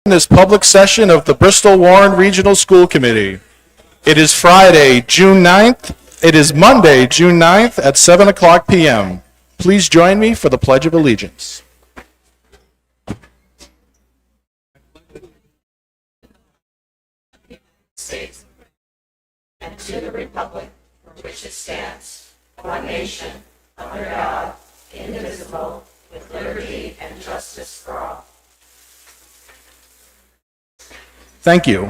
This public session of the Bristol Warren Regional School Committee. It is Friday, June 9th. It is Monday, June 9th at 7 o'clock p.m. Please join me for the Pledge of Allegiance. States and to the republic for which it stands, one nation, under God, indivisible, with liberty and justice for all. Thank you.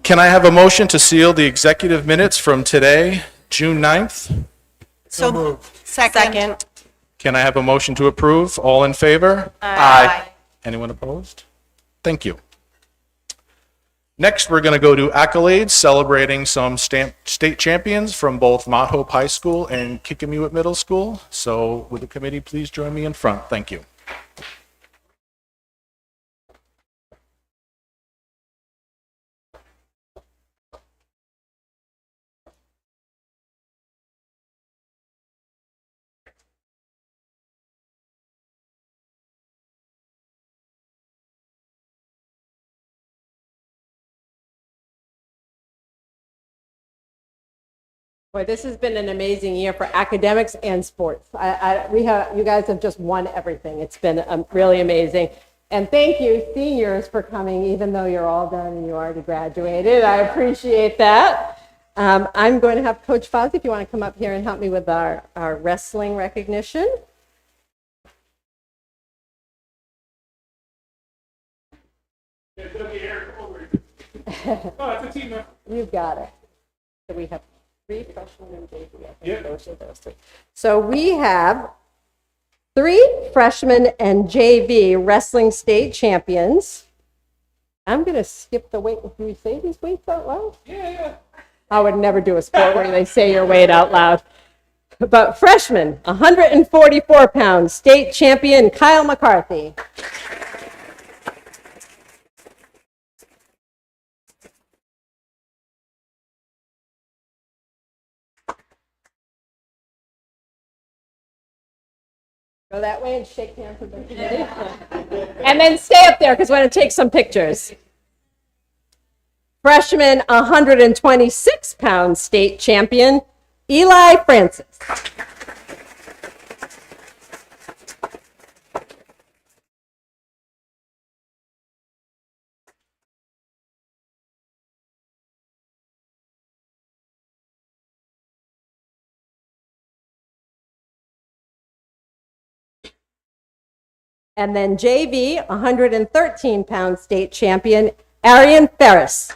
Can I have a motion to seal the executive minutes from today, June 9th? So moved. Second. Can I have a motion to approve? All in favor? Aye. Anyone opposed? Thank you. Next, we're going to go to accolades celebrating some state champions from both Mott Hope High School and Kickamuit Middle School. So would the committee please join me in front? Thank you. Boy, this has been an amazing year for academics and sports. You guys have just won everything. It's been really amazing. And thank you, seniors, for coming, even though you're all done and you already graduated. I appreciate that. I'm going to have Coach Fozzie, if you want to come up here and help me with our wrestling recognition. You've got it. So we have 3 freshmen and JV. Yep. Those are those 3. So we have 3 freshmen and JV wrestling state champions. I'm going to skip the weight. Can you say these weights out loud? Yeah. I would never do a sport where they say your weight out loud. But freshman, 144 pounds, state champion Kyle McCarthy. Go that way and shake hands with the committee. And then stay up there because we're going to take some pictures. Freshman, 126 pound state champion, Eli Francis. And then JV, 113 pound state champion, Arian Ferris.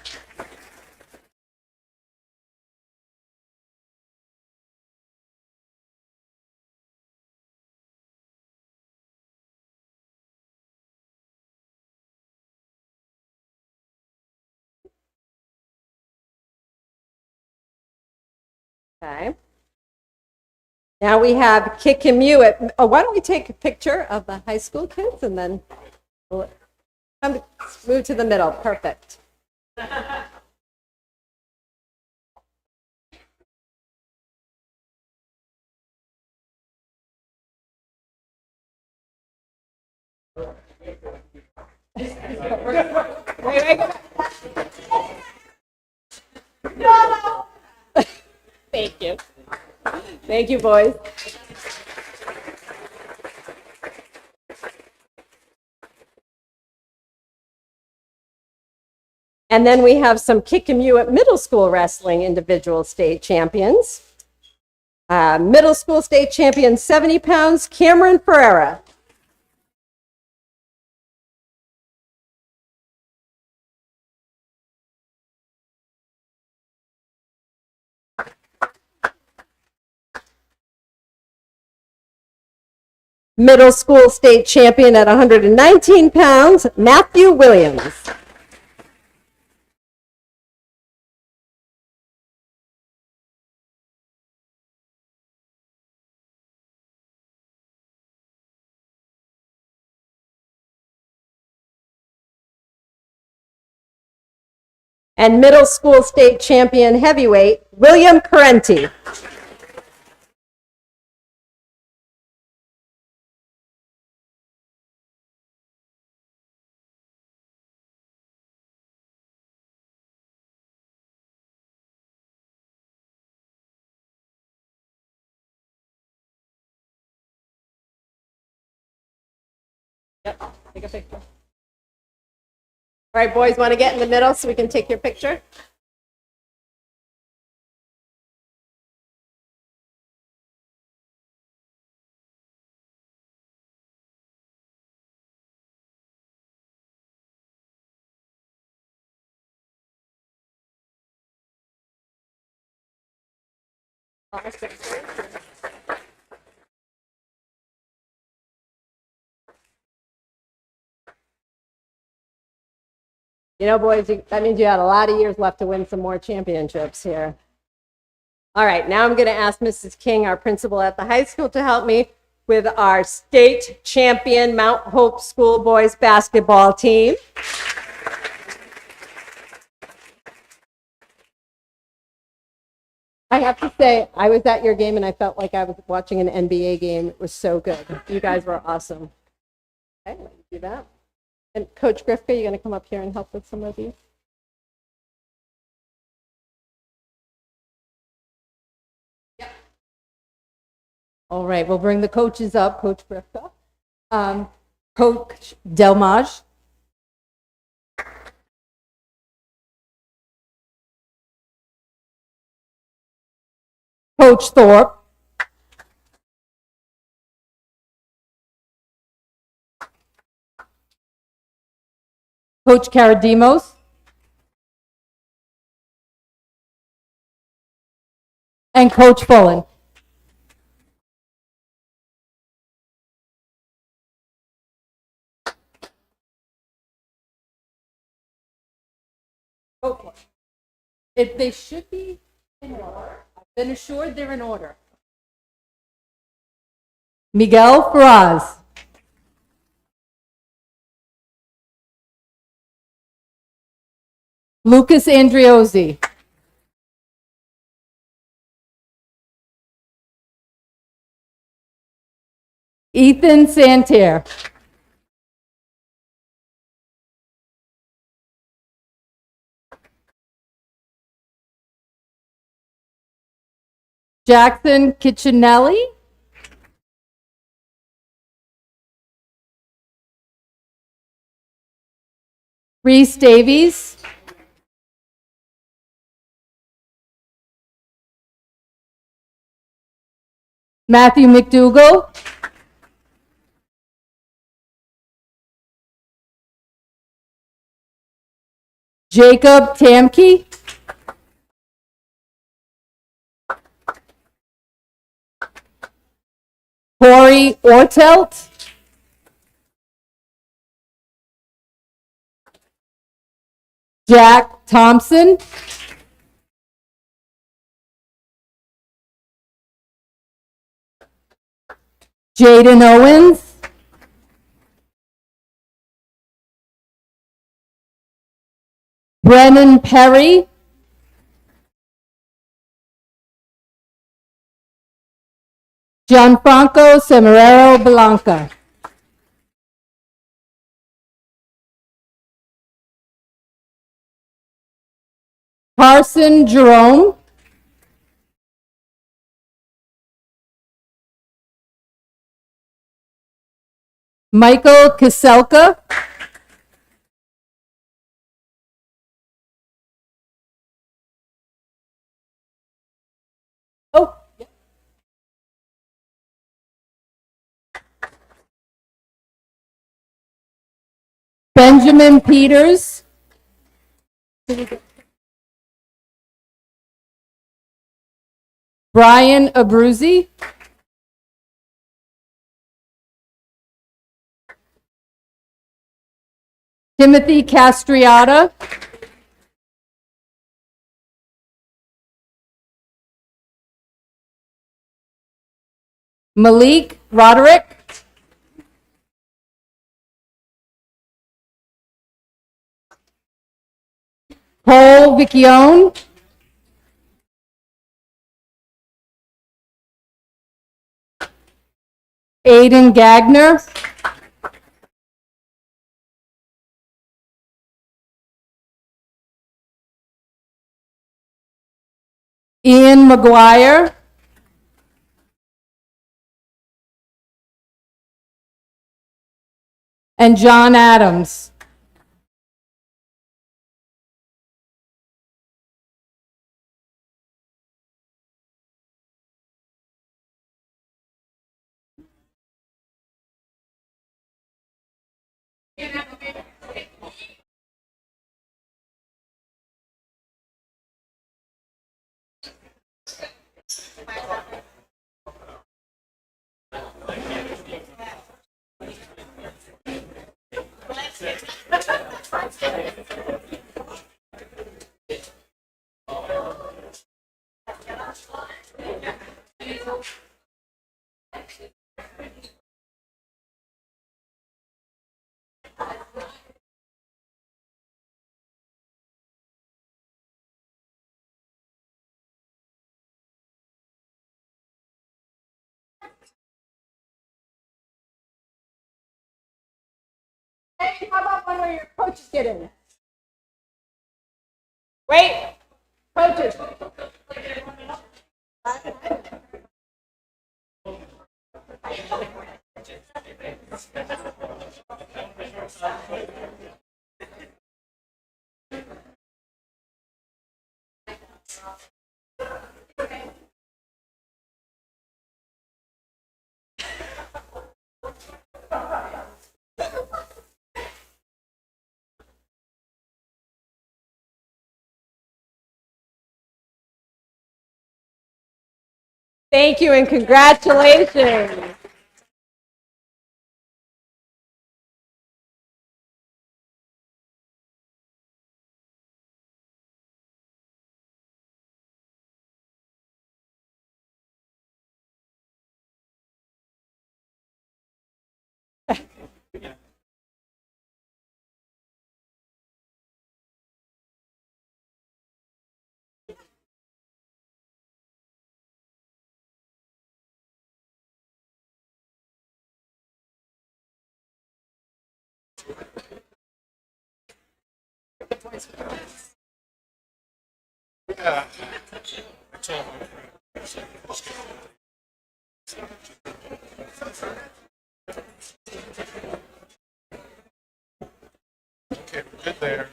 Okay. Now we have Kickamuit. Why don't we take a picture of the high school kids and then we'll move to the middle. Perfect. Wait. No. Thank you. Thank you, boys. And then we have some Kickamuit Middle School Wrestling individual state champions. Middle school state champion, 70 pounds, Cameron Ferreira. Middle school state champion at 119 pounds, Matthew Williams. And middle school state champion heavyweight, William Parenti. Yep, take a picture. All right, boys, want to get in the middle so we can take your picture? You know, boys, that means you had a lot of years left to win some more championships here. All right, now I'm going to ask Mrs. King, our principal at the high school, to help me with our state champion Mount Hope Schoolboys basketball team. I have to say, I was at your game and I felt like I was watching an NBA game. It was so good. You guys were awesome. Okay, let me do that. And Coach Grifka, you're going to come up here and help with some of these? Yep. All right, we'll bring the coaches up. Coach Grifka. Coach Delmage. Coach Thorpe. Coach Karadimos. And Coach Fullen. Okay. If they should be in order, I've been assured they're in order. Miguel Faraz. Lucas Andriozzi. Ethan Santerre. Jackson Kitchinelli. Reese Davies. Matthew McDougall. Jacob Tamke. Corey Ortelt. Jack Thompson. Jaden Owens. Brennan Perry. Gianfranco Semerero Blanca. Carson Jerome. Michael Kaselka. Oh, yeah. Benjamin Peters. Brian Abruzzi. Timothy Castriata. Malik Roderick. Cole Vicchione. Aiden Gagner. Ian McGuire. and John Adams. Hey, how about one where your coaches get in? Wait, coaches. Thank you and congratulations. Okay, we're good there.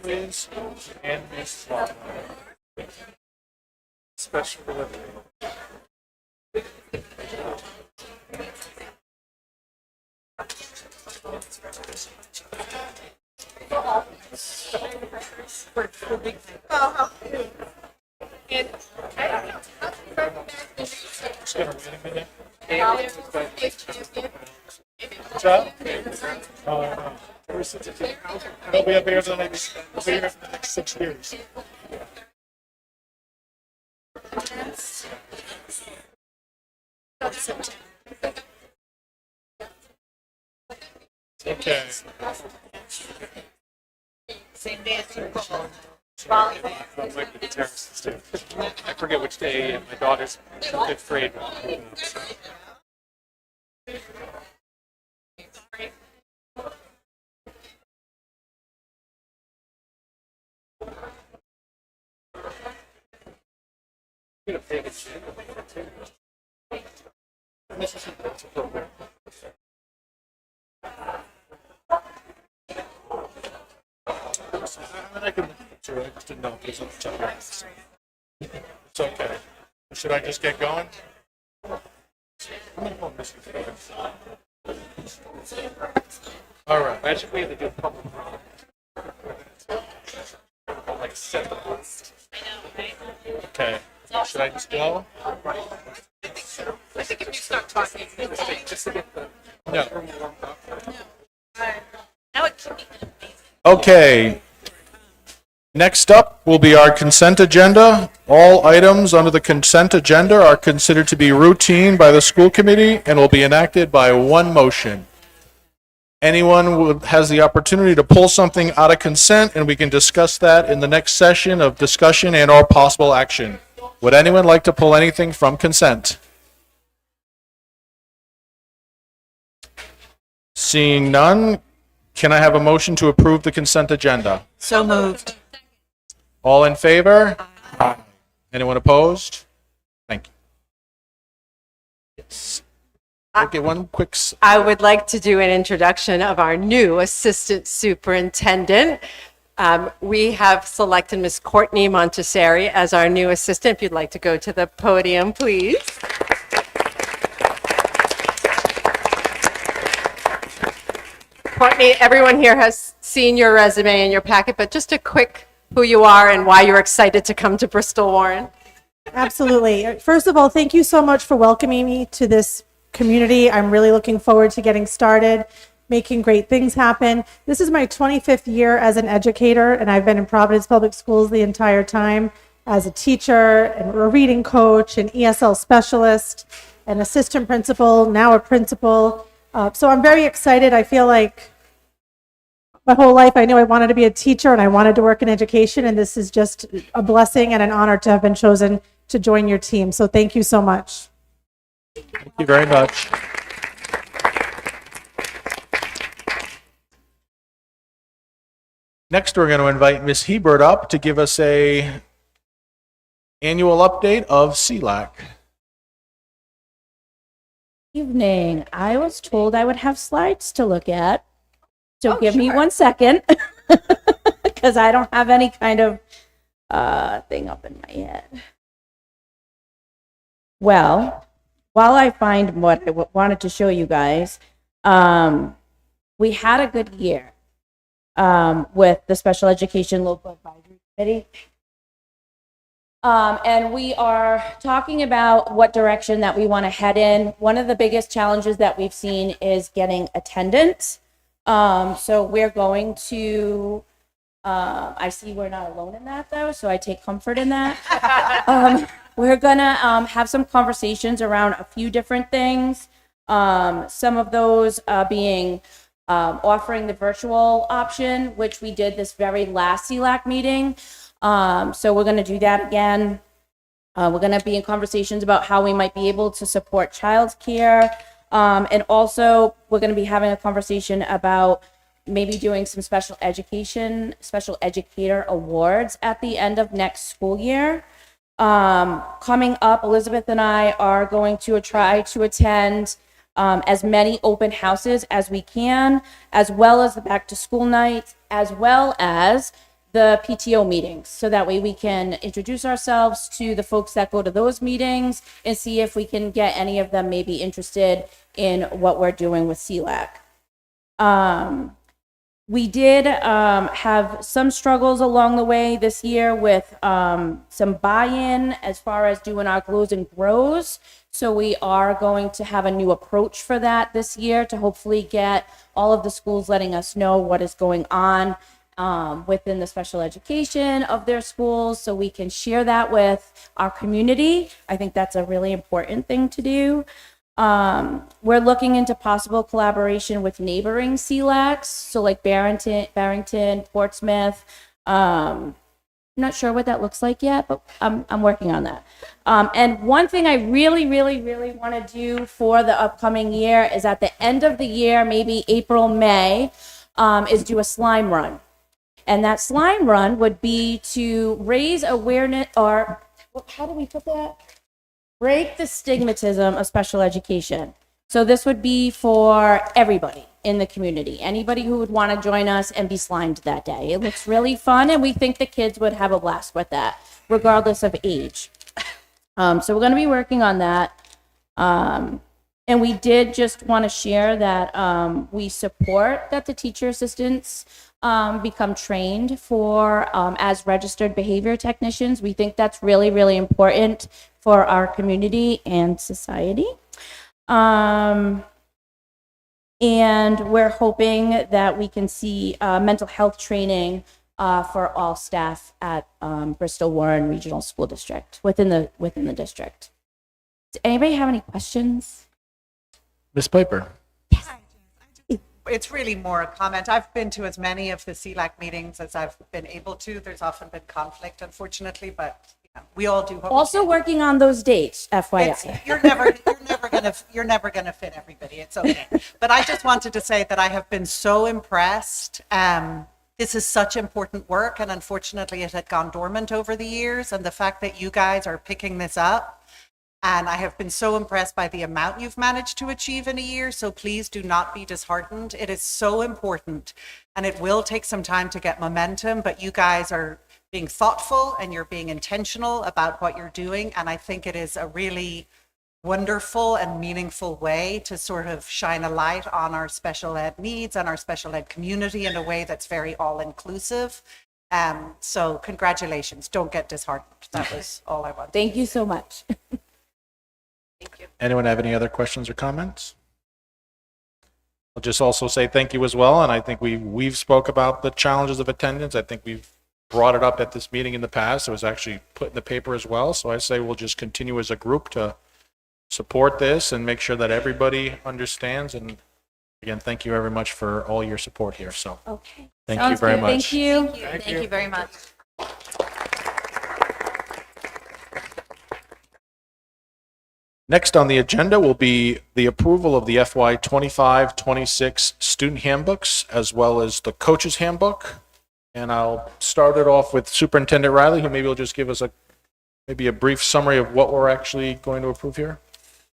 Please, and Miss Special delivery. Just gonna wait a minute. What's that? They'll be up here for the next, they'll be here for the next 6 years. Okay. I like the terraces too. I forget which day my daughter's 5th grade. I can look at it. I just didn't know if it was on the top. It's okay. Should I just get going? All right. Imagine we had to do a public like 7 months. Okay. Should I just go? I think if you start talking, just to get the No. room warmed up. Now it can be amazing. Okay. Next up will be our consent agenda. All items under the consent agenda are considered to be routine by the school committee and will be enacted by one motion. Anyone who has the opportunity to pull something out of consent, and we can discuss that in the next session of discussion and or possible action. Would anyone like to pull anything from consent? Seeing none, can I have a motion to approve the consent agenda? So moved. All in favor? Aye. Anyone opposed? Thank you. Yes. Okay, one quick. I would like to do an introduction of our new assistant superintendent. We have selected Ms. Courtney Montessori as our new assistant. If you'd like to go to the podium, please. Courtney, everyone here has seen your resume in your packet, but just a quick who you are and why you're excited to come to Bristol Warren. Absolutely. First of all, thank you so much for welcoming me to this community. I'm really looking forward to getting started, making great things happen. This is my 25th year as an educator, and I've been in Providence Public Schools the entire time as a teacher and a reading coach, an ESL specialist, an assistant principal, now a principal. So I'm very excited. I feel like my whole life I knew I wanted to be a teacher and I wanted to work in education, and this is just a blessing and an honor to have been chosen to join your team. So thank you so much. Thank you very much. Next, we're going to invite Ms. Hebert up to give us a annual update of CLAC. Evening. I was told I would have slides to look at. So give me 1 second because I don't have any kind of thing up in my head. Well, while I find what I wanted to show you guys, we had a good year with the Special Education Local Advisory Committee. And we are talking about what direction that we want to head in. One of the biggest challenges that we've seen is getting attendance. So we're going to, I see we're not alone in that though, so I take comfort in that. We're gonna have some conversations around a few different things. Some of those being offering the virtual option, which we did this very last CLAC meeting. So we're gonna do that again. We're gonna be in conversations about how we might be able to support childcare. And also, we're going to be having a conversation about maybe doing some special educator awards at the end of next school year. Coming up, Elizabeth and I are going to try to attend as many open houses as we can, as well as the back to school night, as well as the PTO meetings. So that way we can introduce ourselves to the folks that go to those meetings and see if we can get any of them maybe interested in what we're doing with CLAC. We did have some struggles along the way this year with some buy-in as far as doing our glows and grows. So we are going to have a new approach for that this year to hopefully get all of the schools letting us know what is going on within the special education of their schools, so we can share that with our community. I think that's a really important thing to do. We're looking into possible collaboration with neighboring CLACs, so like Barrington, Portsmouth. I'm not sure what that looks like yet, but I'm working on that. And one thing I really want to do for the upcoming year is at the end of the year, maybe April, May, is do a slime run. And that slime run would be to raise awareness, or how do we put that? Break the stigmatism of special education. So this would be for everybody in the community, anybody who would want to join us and be slimed that day. It looks really fun, and we think the kids would have a blast with that, regardless of age. So we're going to be working on that. And we did just want to share that we support that the teacher assistants become trained for as registered behavior technicians. We think that's really important for our community and society. And we're hoping that we can see mental health training for all staff at Bristol Warren Regional School District within the district. Does anybody have any questions? Ms. Piper. It's really more a comment. I've been to as many of the CLAC meetings as I've been able to. There's often been conflict, unfortunately, but we all do. Also working on those dates, FYI. You're never gonna fit everybody. It's okay. But I just wanted to say that I have been so impressed This is such important work, and unfortunately it had gone dormant over the years, and the fact that you guys are picking this up, and I have been so impressed by the amount you've managed to achieve in a year, so please do not be disheartened. It is so important, and it will take some time to get momentum, but you guys are being thoughtful and you're being intentional about what you're doing, and I think it is a really wonderful and meaningful way to sort of shine a light on our special ed needs and our special ed community in a way that's very all-inclusive. So congratulations. Don't get disheartened. That was all I wanted. Thank you so much. Anyone have any other questions or comments? I'll just also say thank you as well, and I think we've spoke about the challenges of attendance. I think we've brought it up at this meeting in the past. It was actually put in the paper as well, so I say we'll just continue as a group to support this and make sure that everybody understands. And again, thank you very much for all your support here. So Okay. thank you Sounds very good. much. Thank you. Thank you very much. Next on the agenda will be the approval of the FY 25-26 student handbooks as well as the coach's handbook. And I'll start it off with Superintendent Riley, who maybe will just give us maybe a brief summary of what we're actually going to approve here.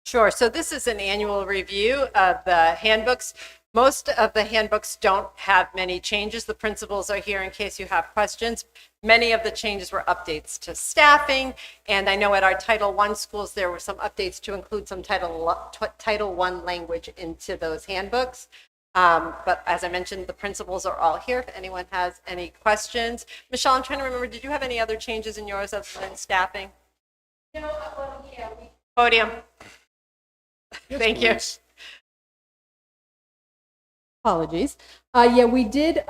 Sure. So this is an annual review of the handbooks. Most of the handbooks don't have many changes. The principals are here in case you have questions. Many of the changes were updates to staffing, and I know at our Title I schools, there were some updates to include some Title I language into those handbooks. But as I mentioned, the principals are all here if anyone has any questions. Michelle, I'm trying to remember, did you have any other changes in yours other than staffing? No, well, yeah. Podium. Thank you. Apologies. Yeah, we did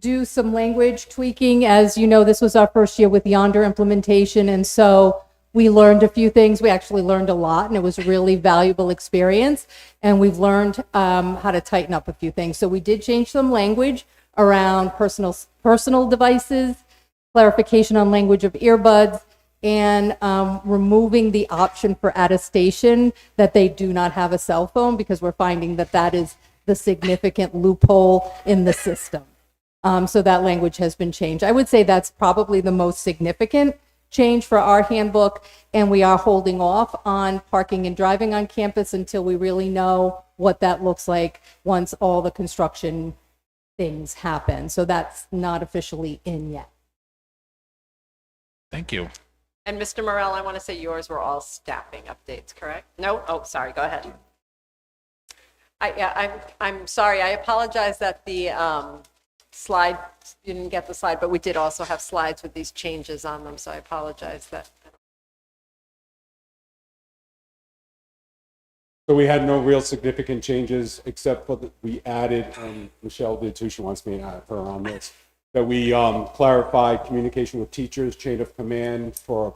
do some language tweaking. As you know, this was our first year with Yonder implementation, and so we learned a few things. We actually learned a lot, and it was a really valuable experience. And we've learned how to tighten up a few things. So we did change some language around personal devices, clarification on language of earbuds, and removing the option for attestation that they do not have a cell phone, because we're finding that that is the significant loophole in the system. So that language has been changed. I would say that's probably the most significant change for our handbook, and we are holding off on parking and driving on campus until we really know what that looks like once all the construction things happen. So that's not officially in yet. Thank you. And Mr. Morel, I want to say yours were all staffing updates, correct? No? Oh, sorry, go ahead. I'm sorry, I apologize that the slide, you didn't get the slide, but we did also have slides with these changes on them, so I apologize that. So we had no real significant changes except for that we added, and Michelle did too, she wants me to add her on this, that we clarified communication with teachers, chain of command for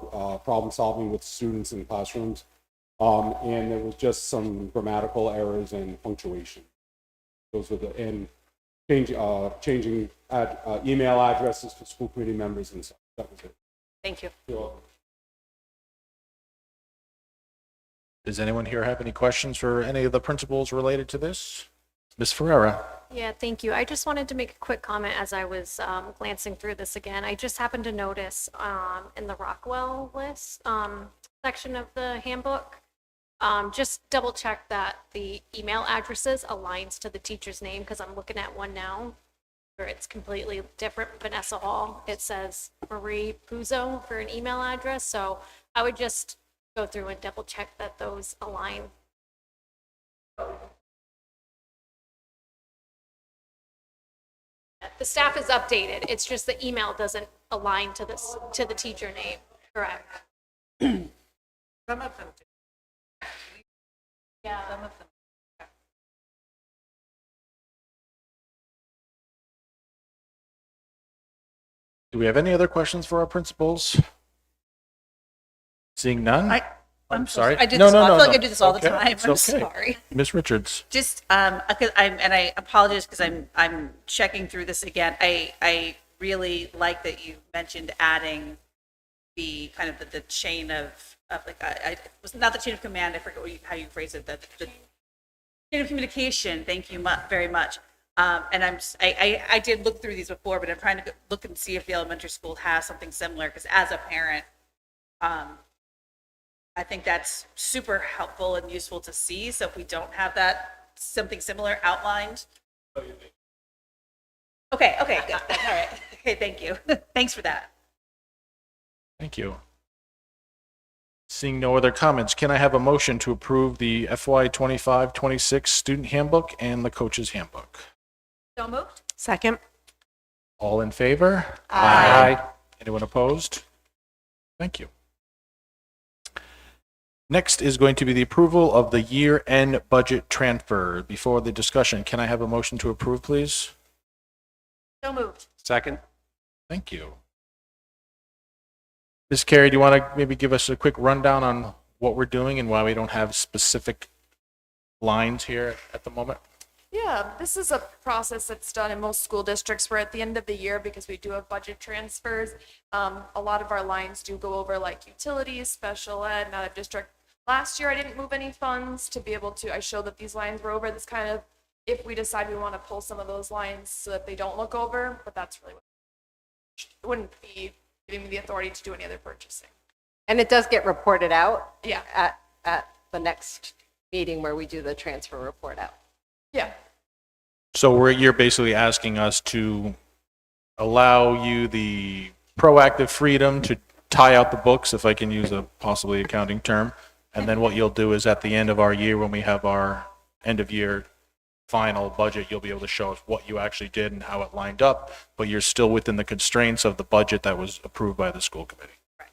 problem solving with students in classrooms. And there was just some grammatical errors and punctuation. Those were and changing email addresses for school committee members and stuff. That was it. Thank you. You're welcome. Does anyone here have any questions for any of the principals related to this? Ms. Ferreira. Yeah, thank you. I just wanted to make a quick comment as I was glancing through this again. I just happened to notice in the Rockwell list section of the handbook, just double check that the email addresses aligns to the teacher's name, because I'm looking at one now where it's completely different. Vanessa Hall, it says Marie Puzo for an email address. So I would just go through and double check that those align. The staff is updated. It's just the email doesn't align to this, to the teacher name. Correct. Some of them do. Yeah. Some of them. Do we have any other questions for our principals? Seeing none? I'm sorry. I do No, this no, all, no, I feel like no. I do this all the Okay, time. it's I'm okay. sorry. Ms. Richards. Just and I apologize because I'm checking through this again. I really like that you mentioned adding the kind of the chain of like I was not the chain of command. I forget how you phrase it. The chain of communication. Thank you very much. And I did look through these before, but I'm trying to look and see if the elementary school has something similar, because as a parent, I think that's super helpful and useful to see. So if we don't have that, something similar outlined. Okay, good. All right. Okay, thank you. Thanks for that. Thank you. Seeing no other comments, can I have a motion to approve the FY 25-26 student handbook and the coach's handbook? So moved? Second. All in favor? Aye. Anyone opposed? Thank you. Next is going to be the approval of the year-end budget transfer. Before the discussion, can I have a motion to approve, please? So moved. Second. Thank you. Ms. Carey, do you want to maybe give us a quick rundown on what we're doing and why we don't have specific lines here at the moment? Yeah, this is a process that's done in most school districts where at the end of the year, because we do have budget transfers, a lot of our lines do go over like utilities, special ed, and out of district. Last year, I didn't move any funds to be able to, I showed that these lines were over. This kind of, if we decide we want to pull some of those lines so that they don't look over, but that's really what, it wouldn't be giving me the authority to do any other purchasing. And it does get reported out Yeah, at the next meeting where we do the transfer report out. yeah. So you're basically asking us to allow you the proactive freedom to tie out the books, if I can use a possibly accounting term. And then what you'll do is at the end of our year, when we have our end of year final budget, you'll be able to show us what you actually did and how it lined up, but you're still within the constraints of the budget that was approved by the school committee. Right.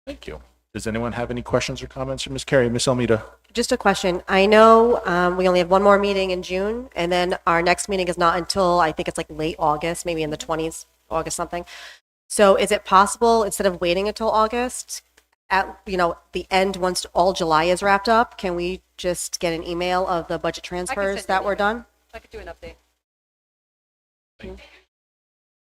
Thank you. Does anyone have any questions or comments for Ms. Carey? Ms. Almeida? Just a question. I know we only have one more meeting in June, and then our next meeting is not until, I think it's like late August, maybe in the 20s, August something. So is it possible, instead of waiting until August, at, the end, once all July is wrapped up, can we just get an email of the budget transfers send that you were an done? I could do an update.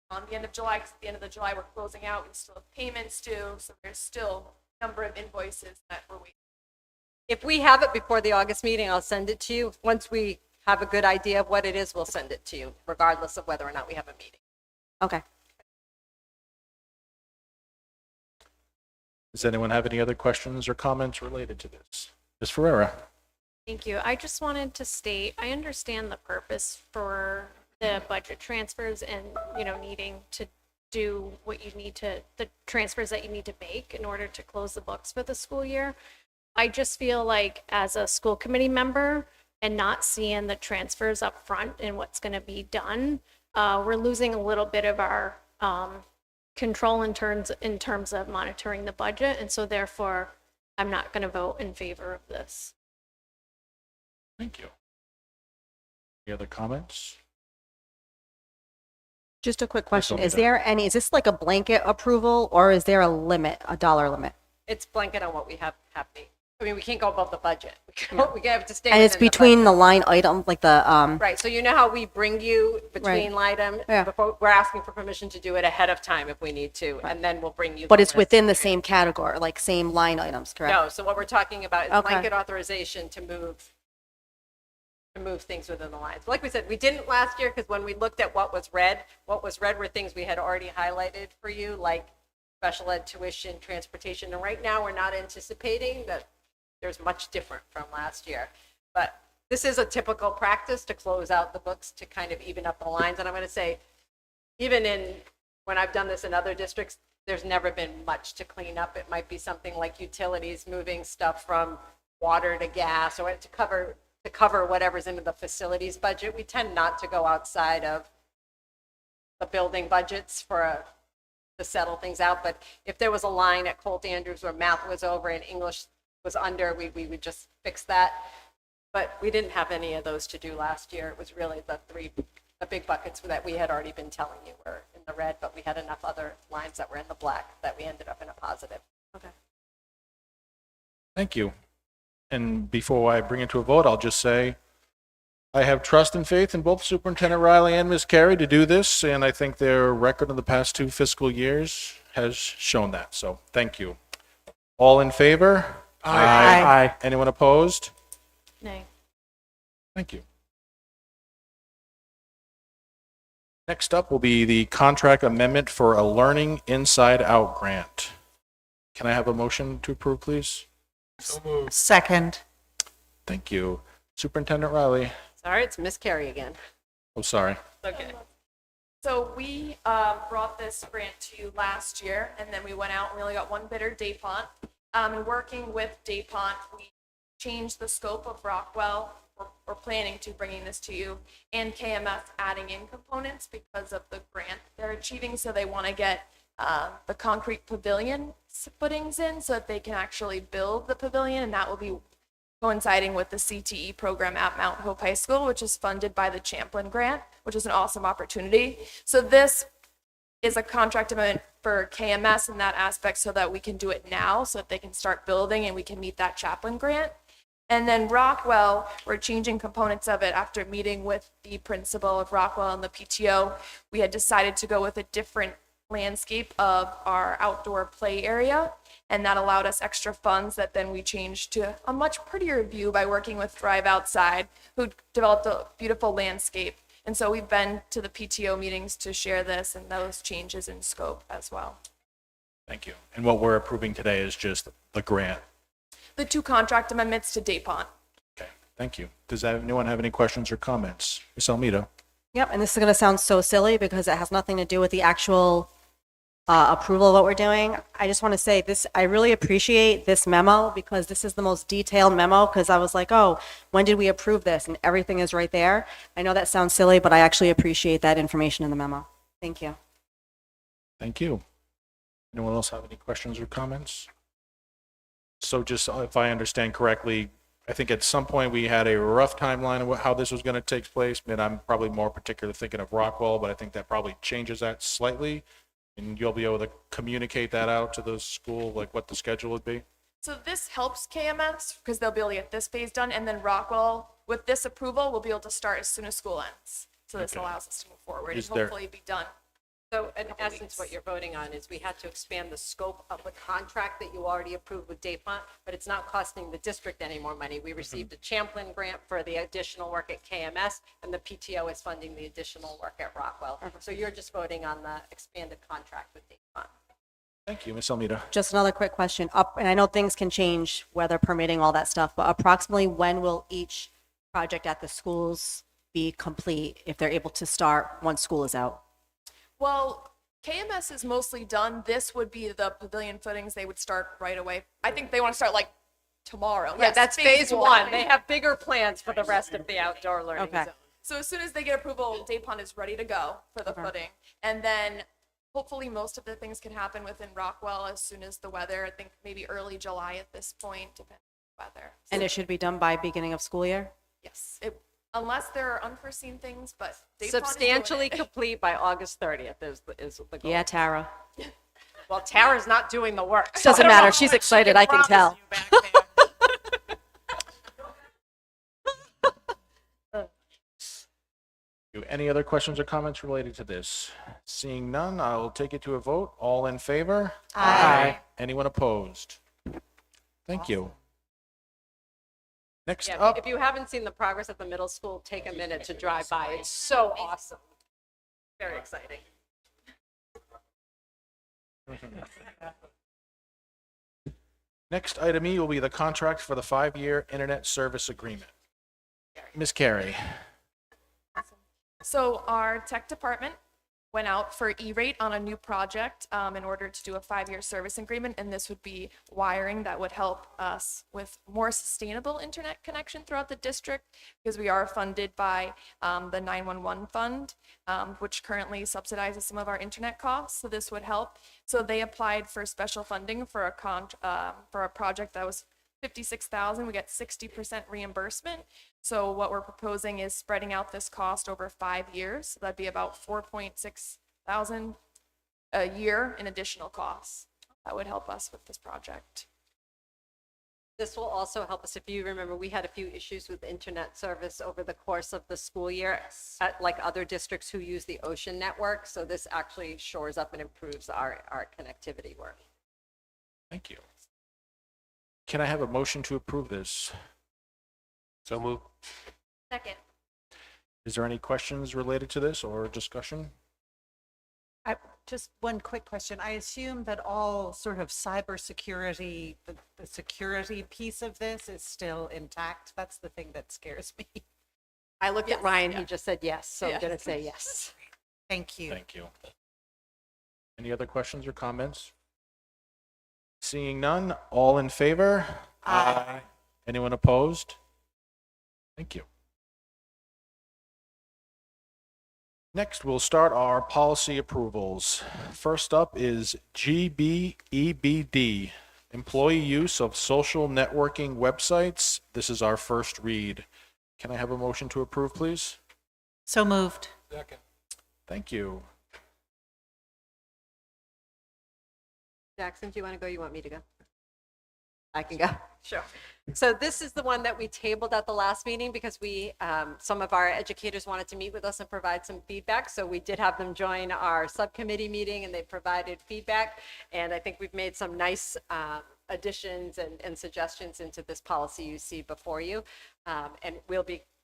On the end of July, because at the end of the July, we're closing out, we still have payments due, so there's still a number of invoices that we're waiting. If we have it before the August meeting, I'll send it to you. Once we have a good idea of what it is, we'll send it to you, regardless of whether or not we have a meeting. Okay. Does anyone have any other questions or comments related to this? Ms. Ferreira? Thank you. I just wanted to state, I understand the purpose for the budget transfers and, needing to do what you need to, the transfers that you need to make in order to close the books for the school year. I just feel like as a school committee member and not seeing the transfers up front and what's going to be done, we're losing a little bit of our control in terms of monitoring the budget. And so therefore, I'm not going to vote in favor of this. Thank you. Any other comments? Just a quick question. Almeida. Is this like a blanket approval, or is there a limit, a dollar limit? It's blanket on what we have happening. I mean, we can't go above the budget. We have to stay And it's within the between budget. the line item, like the, Right, so you know how we bring you between line item? Yeah. Before, we're asking for permission to do it ahead of time if we need to, and then we'll bring you. but the it's list. within the same category, like same line items, correct? No, so what we're talking about is Okay. blanket authorization to move things within the lines. Like we said, we didn't last year because when we looked at what was red were things we had already highlighted for you, like special ed tuition, transportation, and right now we're not anticipating that there's much different from last year. But this is a typical practice to close out the books to kind of even up the lines. And I'm going to say, even when I've done this in other districts, there's never been much to clean up. It might be something like utilities, moving stuff from water to gas, or to cover whatever's into the facilities budget. We tend not to go outside of the building budgets to settle things out. But if there was a line at Colt Andrews where math was over and English was under, we would just fix that. But we didn't have any of those to do last year. It was really the big buckets that we had already been telling you were in the red, but we had enough other lines that were in the black that we ended up in a positive. Okay. Thank you. And before I bring it to a vote, I'll just say I have trust and faith in both Superintendent Riley and Ms. Carey to do this, and I think their record in the past 2 fiscal years has shown that. So thank you. All in favor? Aye. Anyone opposed? Nay. Thank you. Next up will be the contract amendment for a Learning Inside Out grant. Can I have a motion to approve, please? Second. Thank you. Superintendent Riley. Sorry, it's Miss Carey again. Oh, sorry. Okay. So we brought this grant to you last year, and then we went out and we only got one bidder, DuPont. And working with DuPont, we changed the scope of Rockwell. We're planning to bringing this to you, and KMS adding in components because of the grant they're achieving. So they want to get the concrete pavilion footings in so that they can actually build the pavilion, and that will be coinciding with the CTE program at Mount Hope High School, which is funded by the Champlin Grant, which is an awesome opportunity. So this is a contract amendment for KMS in that aspect so that we can do it now so that they can start building and we can meet that Champlin Grant. And then Rockwell, we're changing components of it after meeting with the principal of Rockwell and the PTO. We had decided to go with a different landscape of our outdoor play area, and that allowed us extra funds that then we changed to a much prettier view by working with Thrive Outside, who developed a beautiful landscape. And so we've been to the PTO meetings to share this and those changes in scope as well. Thank you. And what we're approving today is just the grant. The 2 contract amendments to DuPont. Okay, thank you. Does anyone have any questions or comments? Ms. Almeida? Yep, and this is going to sound so silly because it has nothing to do with the actual approval of what we're doing. I just want to say this, I really appreciate this memo because this is the most detailed memo because I was like, oh, when did we approve this? And everything is right there. I know that sounds silly, but I actually appreciate that information in the memo. Thank you. Thank you. Anyone else have any questions or comments? So just if I understand correctly, I think at some point we had a rough timeline of how this was going to take place, and I'm probably more particular thinking of Rockwell, but I think that probably changes that slightly, and you'll be able to communicate that out to the school, like what the schedule would be. So this helps KMS because they'll be able to get this phase done, and then Rockwell, with this approval, will be able to start as soon as school ends. So this Okay. allows us to move forward Is and there- hopefully be done. So in essence, what you're voting on is we had to expand the scope of the contract that you already approved with DuPont, but it's not costing the district any more money. We received a Champlin grant for the additional work at KMS, and the PTO is funding the additional work at Rockwell. So you're just voting on the expanded contract with DuPont. Thank you, Ms. Almeida. Just another quick question. And I know things can change, weather permitting, all that stuff, but approximately when will each project at the schools be complete if they're able to start once school is out? Well, KMS is mostly done. This would be the pavilion footings. They would start right away. I think they want to start like tomorrow. Yeah, Yes, that's phase 1. They have bigger plans for the rest of the outdoor learning Okay. zone. So as soon as they get approval, DuPont is ready to go for the footing. And then hopefully most of the things can happen within Rockwell as soon as the weather, I think maybe early July at this point, depending on the weather. And it should be done by beginning of school year? Yes, unless there are unforeseen things, but DuPont is doing Substantially it. complete by August 30th is the goal. Yeah, Tara. Well, Tara's not doing the work. so Doesn't I don't matter. know She's what she excited, I can promise tell. you back there. Any other questions or comments related to this? Seeing none, I'll take it to a vote. All in favor? Aye. Anyone opposed? Thank you. Next Yeah, up, if you haven't seen the progress at the middle school, take a minute to drive by. It's so awesome. Very exciting. next item E will be the contract for the 5-year internet service agreement. Ms. Carey. So our tech department went out for E-rate on a new project in order to do a 5-year service agreement, and this would be wiring that would help us with more sustainable internet connection throughout the district because we are funded by the 911 fund, which currently subsidizes some of our internet costs. So this would help. So they applied for special funding for a project that was $56,000. We get 60% reimbursement. So what we're proposing is spreading out this cost over 5 years. So that'd be about $4,600 a year in additional costs. That would help us with this project. This will also help us. If you remember, we had a few issues with internet service over the course of the school year, like other districts who use the Ocean network. So this actually shores up and improves our connectivity work. Thank you. Can I have a motion to approve this? So moved. Second. Is there any questions related to this or discussion? Just one quick question. I assume that all sort of cybersecurity, the security piece of this is still intact. That's the thing that scares me. I looked at Ryan, he just said yes, so I'm going to say yes. Thank you. Thank you. Any other questions or comments? Seeing none, all in favor? Aye. Anyone opposed? Thank you. Next, we'll start our policy approvals. First up is GBEBD, employee use of social networking websites. This is our first read. Can I have a motion to approve, please? So moved. Thank you. Jackson, do you want to go? You want me to go? I can go. Sure. So this is the one that we tabled at the last meeting because some of our educators wanted to meet with us and provide some feedback. So we did have them join our subcommittee meeting and they provided feedback. And I think we've made some nice additions and suggestions into this policy you see before you. And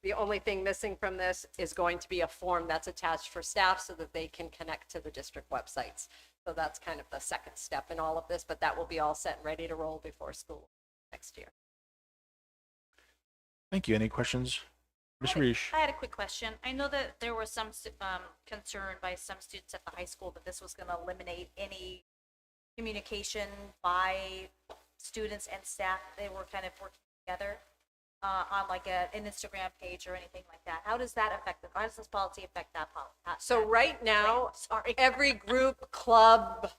the only thing missing from this is going to be a form that's attached for staff so that they can connect to the district websites. So that's kind of the second step in all of this, but that will be all set and ready to roll before school next year. Thank you. Any questions? Ms. Reish? I had a quick question. I know that there was some concern by some students at the high school that this was going to eliminate any communication by students and staff. They were kind of working together on like an Instagram page or anything like that. How does that affect them? How does this policy affect that policy? So right now, Sorry. every group, club,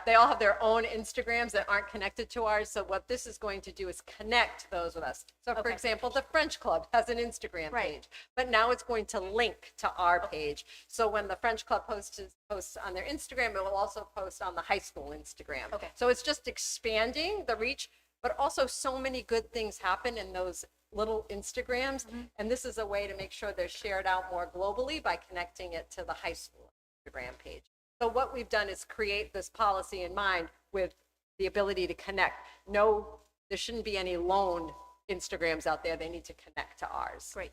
they all have their own Instagrams that aren't connected to ours. So what this is going to do is connect those with us. So for Okay. example, the French Club has an Instagram Right. page, but now it's going to link to our page. So when the French Club posts on their Instagram, it will also post on the high school Instagram. Okay. So it's just expanding the reach, but also so many good things happen in those little Instagrams. And this is a way to make sure they're shared out more globally by connecting it to the high school Instagram page. So what we've done is create this policy in mind with the ability to connect. No, there shouldn't be any lone Instagrams out there. They need to connect to ours. Great.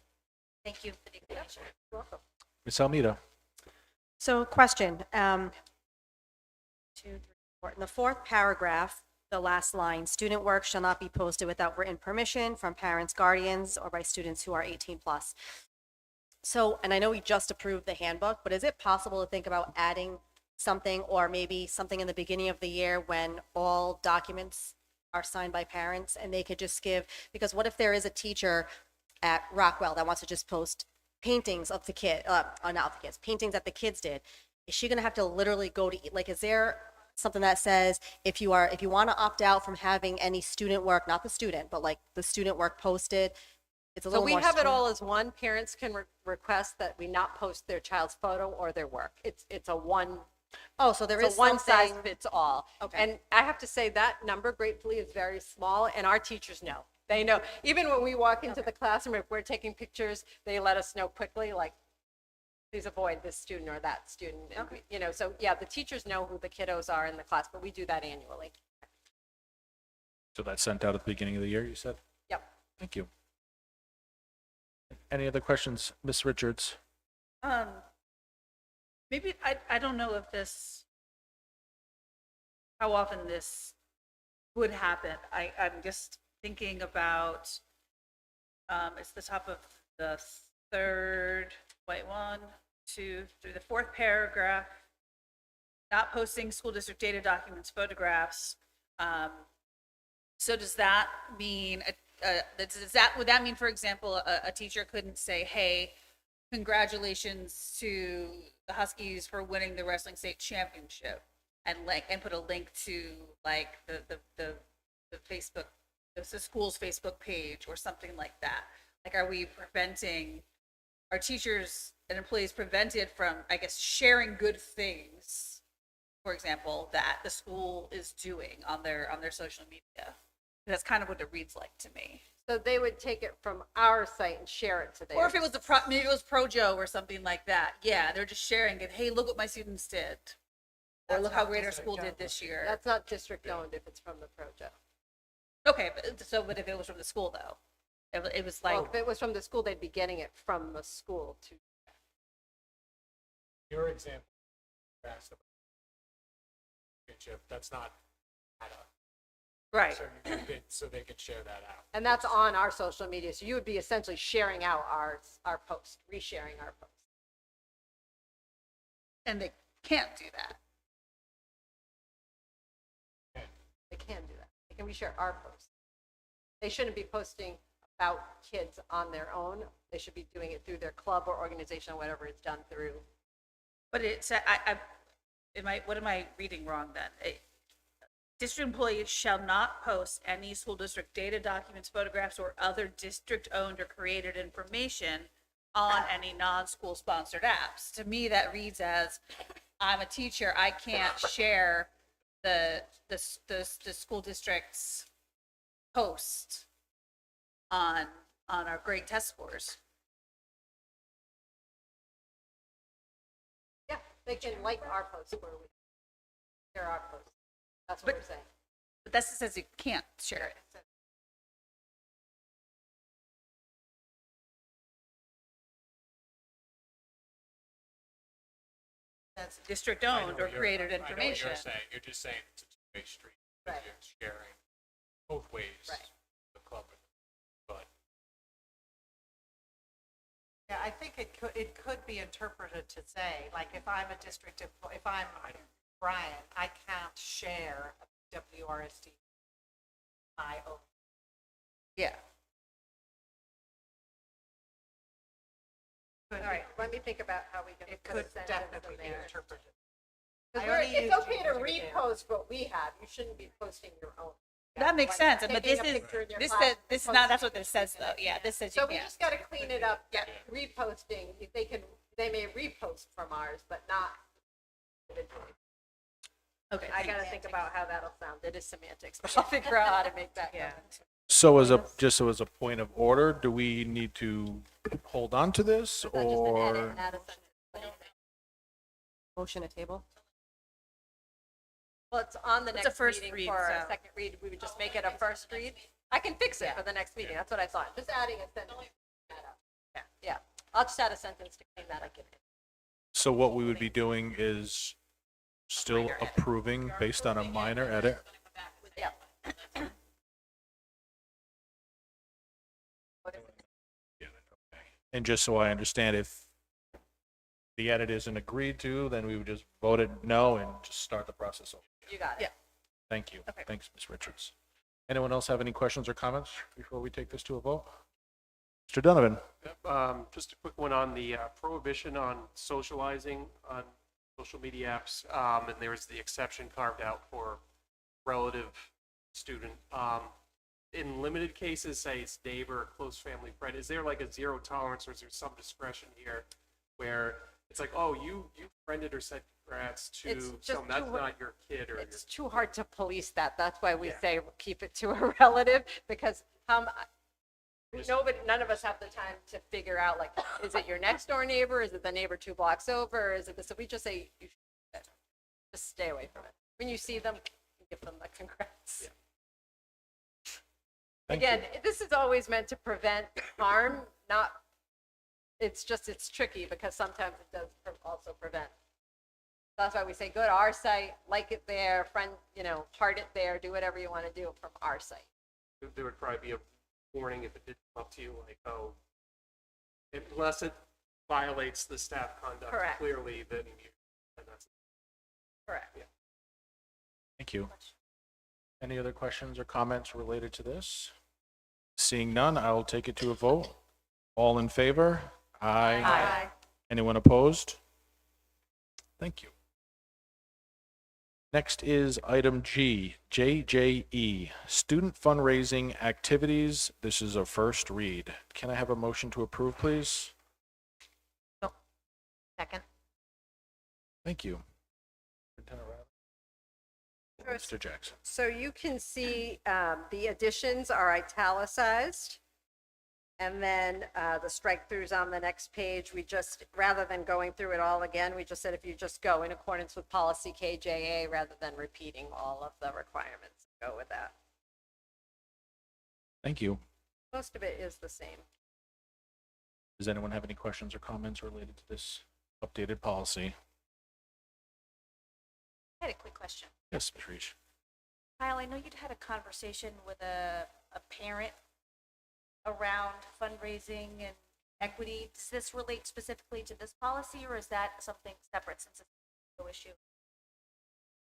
Thank you for the explanation. You're welcome. Ms. Almeida? So question, 2, 3, 4. In the fourth paragraph, the last line, student work shall not be posted without written permission from parents, guardians, or by students who are 18 plus. So, and I know we just approved the handbook, but is it possible to think about adding something or maybe something in the beginning of the year when all documents are signed by parents and they could just give, because what if there is a teacher at Rockwell that wants to just post paintings of the kid, not of the kids, paintings that the kids did? Is she going to have to literally go to, like, is there something that says if you want to opt out from having any student work, not the student, but like the student work posted, it's a So little we more have it stringent. all as one. Parents can request that we not post their child's photo or their work. It's a one. Oh, so there is It's a one size something. fits all. Okay. And I have to say that number gratefully is very small and our teachers know. They know. Even when we walk into the classroom, if we're taking pictures, they let us know quickly, like, please avoid this student or that student. And so yeah, the teachers know who the kiddos are in the class, but we do that annually. So that's sent out at the beginning of the year, you said? Yep. Thank you. Any other questions? Ms. Richards? Maybe, I don't know if how often this would happen. I'm just thinking about, it's the top of the third, wait, 1, 2, through the fourth paragraph, not posting school district data documents, photographs. So does that mean, would that mean, for example, a teacher couldn't say, hey, congratulations to the Huskies for winning the wrestling state championship, and put a link to like the Facebook, the school's Facebook page or something like that? Like, are we preventing, are teachers and employees prevented from, I guess, sharing good things, for example, that the school is doing on their social media? That's kind of what it reads like to me. So they would take it from our site and share it to theirs. Or if it was maybe it was Projo or something like that. Yeah, they're just sharing it. Hey, look what my students did. Or look how great our school did this year. That's not district owned if it's from the project. Okay, but if it was from the school though, it was like, Well, if it was from the school, they'd be getting it from the school to. Your example, That's not Right. so they can share that out. And that's on our social media. So you would be essentially sharing out our post, resharing our post. And they can't do that. They can do that. They can reshare our posts. They shouldn't be posting about kids on their own. They should be doing it through their club or organization, whatever it's done through. But it's, what am I reading wrong then? District employees shall not post any school district data, documents, photographs, or other district-owned or created information on any non-school sponsored apps. To me, that reads as, I'm a teacher, I can't share the school district's post on our great test scores. Yeah, they can like our posts where we share our posts. That's what we're saying. But that says you can't share it. That's district-owned or created information. You're just saying it's a two-way street. Right. You're sharing both ways. Right. The club, but Yeah, I think it could be interpreted to say, like, if I'm a district, if I'm Brian, I can't share a WRSD my own. Yeah. All right, let me think about how we can It put a could sentence definitely in be there. interpreted. 'Cause I only it's use okay to GTK. repost what we have. You shouldn't be posting your own. That makes Like sense, but taking this a is, picture in your this class says, and this is not, posting that's what it. this says though, yeah, this says you So we can't. just gotta clean it up, get reposting, if they may repost from ours, but not individually. Okay. I gotta think about how that'll sound. It is semantics, but I'll figure out how to make that. Yeah. So just so as a point of order, do we need to hold on to this or? Add a sentence. Motion to table? Well, it's on the It's a next first meeting read, for a so- second read. We would just make it a first read. I can fix it for the next meeting. That's what I thought. Just adding a sentence. Yeah, I'll just add a sentence to clean that up. So what we would be doing is still approving based on a minor edit? Yeah. And just so I understand, if the edit isn't agreed to, then we would just vote it no and just start the process over. You got it. Yeah. Thank you. Okay. Thanks, Ms. Richards. Anyone else have any questions or comments before we take this to a vote? Mr. Donovan? Just a quick one on the prohibition on socializing on social media apps, and there's the exception carved out for relative student. In limited cases, say it's neighbor, close family friend, is there like a zero tolerance, or is there some discretion here where it's like, oh, you friended or said congrats to It's just someone, that's too- not your kid or your It's too hard to police that. That's why we Yeah. say keep it to a relative, because none of us have the time to figure out, like, is it your next door neighbor? Is it the neighbor 2 blocks over? Is it this? So we just say, you should just stay away from it. When you see them, give them the congrats. Yeah. Thank Again, this is always meant to prevent harm, not, it's tricky because sometimes it does also prevent. That's why we say, go to our site, like it there, heart it there, do whatever you want to do from our site. there would probably be a warning if it did come up to you, like, oh, unless it violates the staff conduct Correct. clearly, then and that's Correct. Thank you. Any other questions or comments related to this? Seeing none, I will take it to a vote. All in favor? Aye. Anyone opposed? Thank you. Next is item G, JJE, student fundraising activities. This is a first read. Can I have a motion to approve, please? Second. Thank you. Mr. Jackson. So you can see the additions are italicized. And then the strike throughs on the next page, we just, rather than going through it all again, we just said if you just go in accordance with policy KJA rather than repeating all of the requirements, go with that. Thank you. Most of it is the same. Does anyone have any questions or comments related to this updated policy? I had a quick question. Yes, Ms. Reach. Kyle, I know you'd had a conversation with a parent around fundraising and equity. Does this relate specifically to this policy, or is that something separate since it's no issue?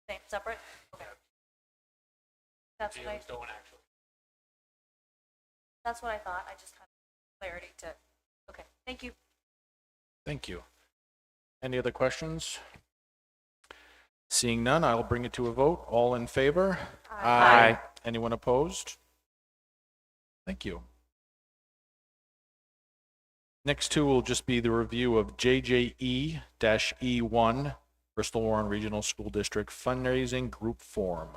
Same, separate? Okay. That's what I, Don't actually. that's what I thought. I just had clarity to, okay, thank you. Thank you. Any other questions? Seeing none, I'll bring it to a vote. All in favor? Aye. Anyone opposed? Thank you. Next two will just be the review of JJE-E1, Bristol Warren Regional School District Fundraising Group Form.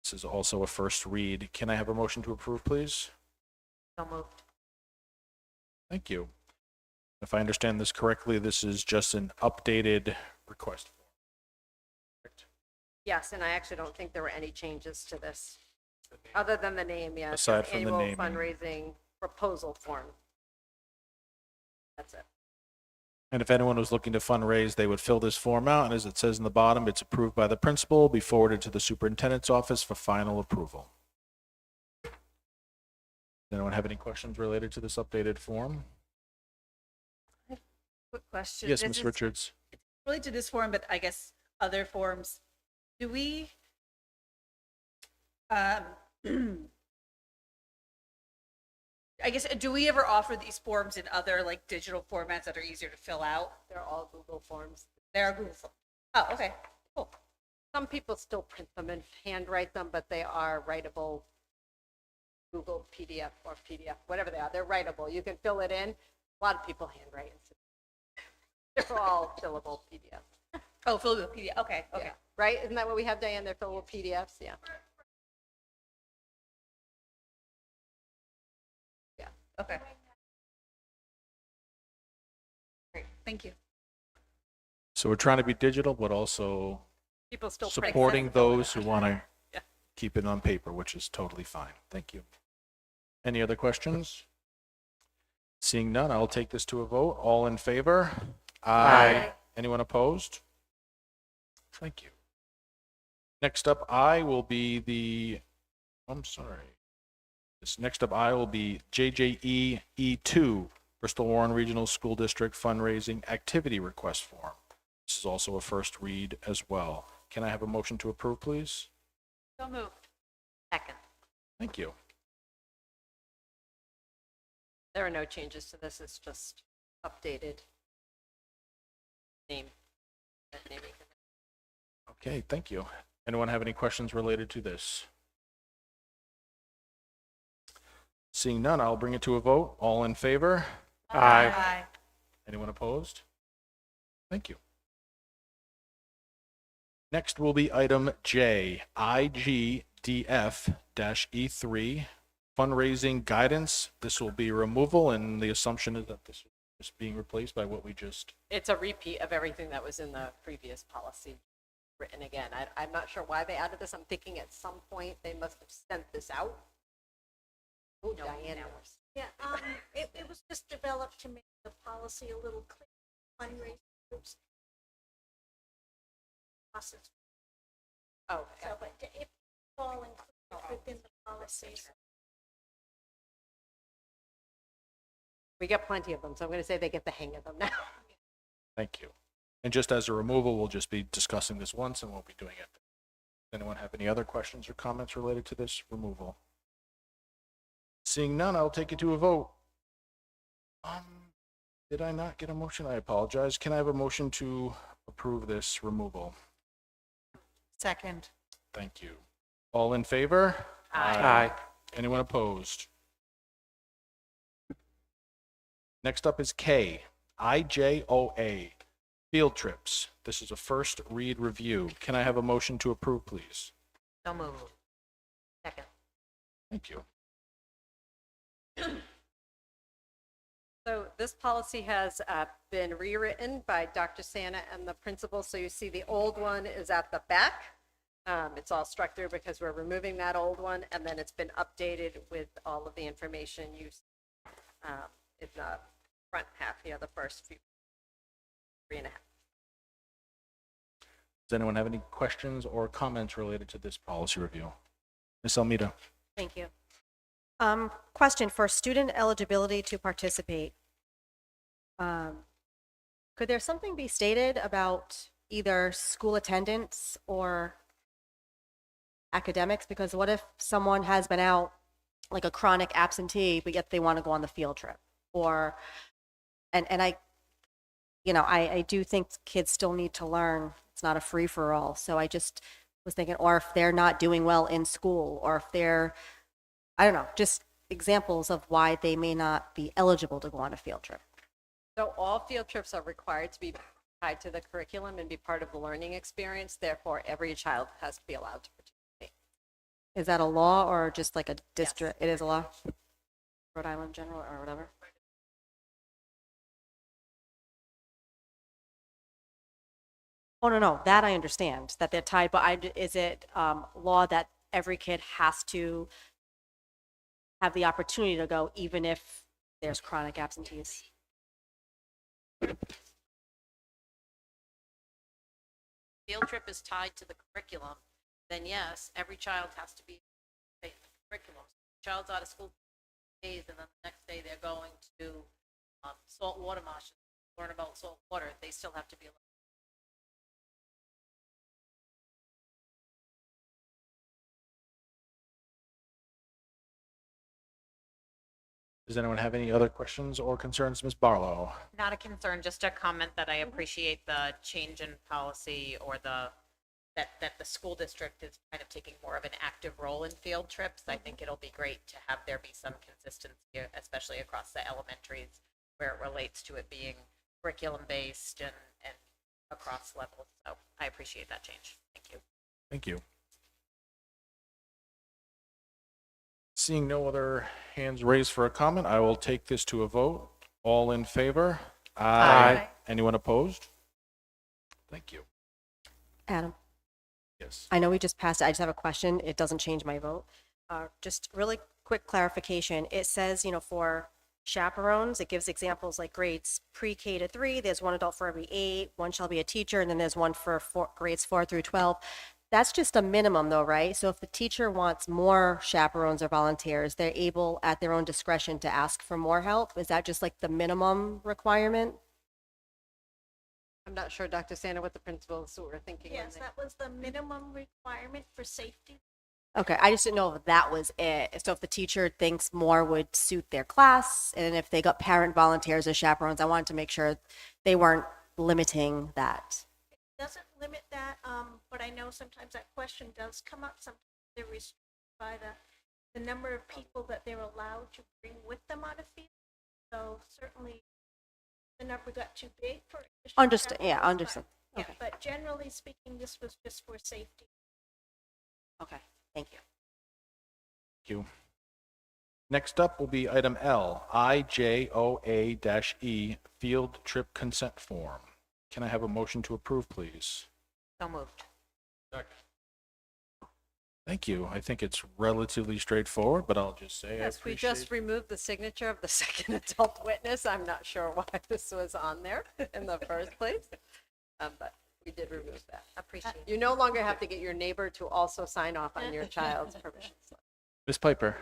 This is also a first read. Can I have a motion to approve, please? So moved. Thank you. If I understand this correctly, this is just an updated request form. Correct? Yes, and I actually don't think there were any changes to this, other than the name, yes. Aside from the Annual naming. fundraising proposal form. That's it. And if anyone was looking to fundraise, they would fill this form out, and as it says in the bottom, it's approved by the principal, be forwarded to the superintendent's office for final approval. Does anyone have any questions related to this updated form? Quick question. Yes, This Ms. is Richards. related to this form, but I guess other forms. Do we, I guess, do we ever offer these forms in other like digital formats that are easier to fill out? They're all Google forms. They're Google. Oh, okay, cool. Some people still print them and handwrite them, but they are writable Google PDF or PDF, whatever they are. They're writable. You can fill it in. A lot of people handwrite. They're all fillable PDFs. Oh, fill with PDF. Okay, okay. Yeah. Right? Isn't that what we have, Diane? They're fillable PDFs? Yeah. Yeah. Okay. Great, thank you. So we're trying to be digital, but also People still print supporting them. those who want to Yeah. keep it on paper, which is totally fine. Thank you. Any other questions? Seeing none, I'll take this to a vote. All in favor? Aye. Anyone opposed? Thank you. Next up, I will be the, I'm sorry. This next up, I will be JJE E2, Bristol Warren Regional School District Fundraising Activity Request Form. This is also a first read as well. Can I have a motion to approve, please? So moved. Second. Thank you. There are no changes to this. It's just updated name. That naming. Okay, thank you. Anyone have any questions related to this? Seeing none, I'll bring it to a vote. All in favor? Aye. Anyone opposed? Thank you. Next will be item J, IGDF-E3, fundraising guidance. This will be removal, and the assumption is that this is being replaced by what we just... It's a repeat of everything that was in the previous policy written again. I'm not sure why they added this. I'm thinking at some point they must have sent this out. Oh, Diane. Yeah, it was just developed to make the policy a little clearer. Fundraising groups. Process. Oh, So, but it all included within the policies. we get plenty of them, so I'm going to say they get the hang of them now. Thank you. And just as a removal, we'll just be discussing this once and won't be doing it. Does anyone have any other questions or comments related to this removal? Seeing none, I'll take it to a vote. Did I not get a motion? I apologize. Can I have a motion to approve this removal? Second. Thank you. All in favor? Aye. Anyone opposed? Next up is K, IJOA, field trips. This is a first read review. Can I have a motion to approve, please? So moved. Second. Thank you. So this policy has been rewritten by Dr. Santa and the principal. So you see the old one is at the back. It's all struck through because we're removing that old one, and then it's been updated with all of the information you see in the front half, the first few, 3.5. Does anyone have any questions or comments related to this policy review? Ms. Almeida? Thank you. Question for student eligibility to participate. Could there something be stated about either school attendance or academics? Because what if someone has been out like a chronic absentee, but yet they want to go on the field trip? Or, and I, I do think kids still need to learn. It's not a free for all. So I just was thinking, or if they're not doing well in school, or if they're, I don't know, just examples of why they may not be eligible to go on a field trip. So all field trips are required to be tied to the curriculum and be part of the learning experience. Therefore, every child has to be allowed to participate. Is that a law or just like a district? It is a law? Rhode Island General or whatever? Oh, no, that I understand, that they're tied, but is it law that every kid has to have the opportunity to go even if there's chronic absentees? Field trip is tied to the curriculum, then yes, every child has to be in the curriculum. Child's out of school days, and then the next day they're going to salt water marshes, learn about salt water. They still have to be allowed. Does anyone have any other questions or concerns? Ms. Barlow? Not a concern, just a comment that I appreciate the change in policy or that the school district is kind of taking more of an active role in field trips. I think it'll be great to have there be some consistency, especially across the elementaries where it relates to it being curriculum based and across levels. So I appreciate that change. Thank you. Thank you. Seeing no other hands raised for a comment, I will take this to a vote. All in favor? Aye. Anyone opposed? Thank you. Adam, Yes. I know we just passed it. I just have a question. It doesn't change my vote. Just really quick clarification. It says, for chaperones, it gives examples like grades pre-K to 3. There's one adult for every 8. One shall be a teacher, and then there's one for grades 4 through 12. That's just a minimum though, right? So if the teacher wants more chaperones or volunteers, they're able at their own discretion to ask for more help. Is that just like the minimum requirement? I'm not sure, Dr. Sanders, what the principals were thinking. Yes, that was the minimum requirement for safety. Okay, I just didn't know if that was it. So if the teacher thinks more would suit their class, and if they got parent volunteers as chaperones, I wanted to make sure they weren't limiting that. Doesn't limit that, but I know sometimes that question does come up. Sometimes they're restricted by the number of people that they're allowed to bring with them on a field. So certainly the number got too big for additional Understood, yeah, chaperones, understood. but- Okay. Yeah, but generally speaking, this was just for safety. Okay, thank you. Thank you. Next up will be item L, IJOA-E, field trip consent form. Can I have a motion to approve, please? So moved. Thank you. I think it's relatively straightforward, but I'll just say I Yes, we appreciate just removed the signature of the second adult witness. I'm not sure why this was on there in the first place, but we did remove that. Appreciate it. You no longer have to get your neighbor to also sign off on your child's permission slip. Ms. Piper?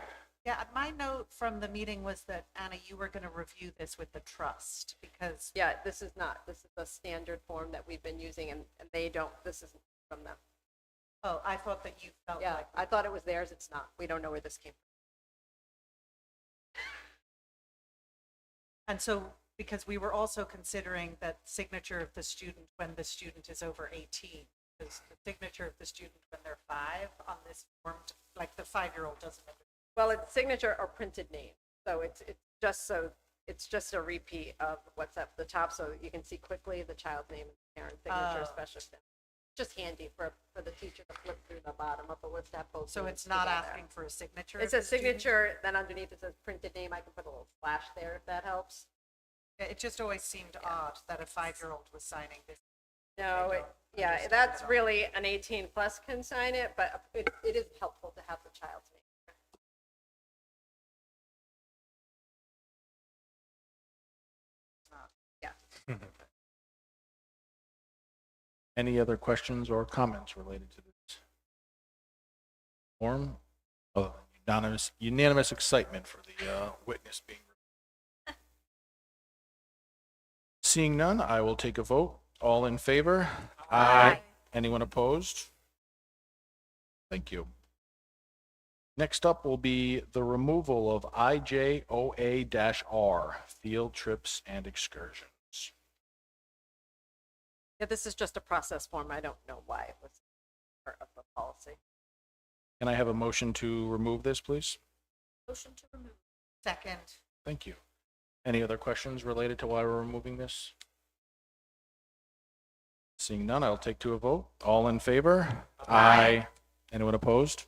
Yeah, my note from the meeting was that, Anna, you were going to review this with the trust because, Yeah, this is not. This is a standard form that we've been using, and they don't, this isn't from them. oh, I thought that you felt Yeah, like. I thought it was theirs. It's not. We don't know where this came from. And so, because we were also considering that signature of the student when the student is over 18, because the signature of the student when they're 5 on this form, like the 5-year-old doesn't have. Well, it's signature or printed name. So it's just a repeat of what's at the top, so you can see quickly the child's name and parent signature, Oh. special stamp. Just handy for the teacher to flip through the bottom of the list that both. So names it's not together. asking for a signature? It's of a the student? signature, then underneath it says printed name. I can put a little slash there if that helps. Yeah, it just always seemed odd that a 5-year-old was signing this. No, I don't yeah, understand that's at all. really an 18 plus can sign it, but it is helpful to have the child's name. Yeah. Any other questions or comments related to this form? Oh, unanimous excitement for the witness being removed. Seeing none, I will take a vote. All in favor? Aye. Anyone opposed? Thank you. Next up will be the removal of IJOA-R, field trips and excursions. Yeah, this is just a process form. I don't know why it was part of the policy. Can I have a motion to remove this, please? Motion to remove. Second. Thank you. Any other questions related to why we're removing this? Seeing none, I'll take to a vote. All in favor? Aye. Anyone opposed?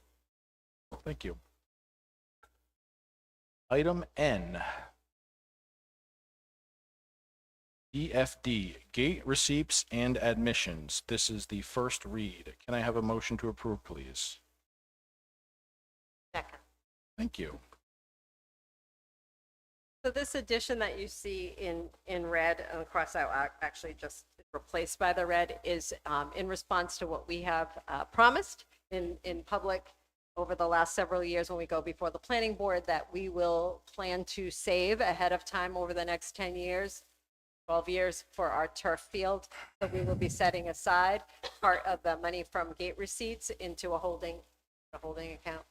Thank you. Item N. EFD, gate receipts and admissions. This is the first read. Can I have a motion to approve, please? Second. Thank you. So this addition that you see in red and cross out actually just replaced by the red is in response to what we have promised in public over the last several years when we go before the planning board that we will plan to save ahead of time over the next 10 years, 12 years for our turf field. So we will be setting aside part of the money from gate receipts into a holding account.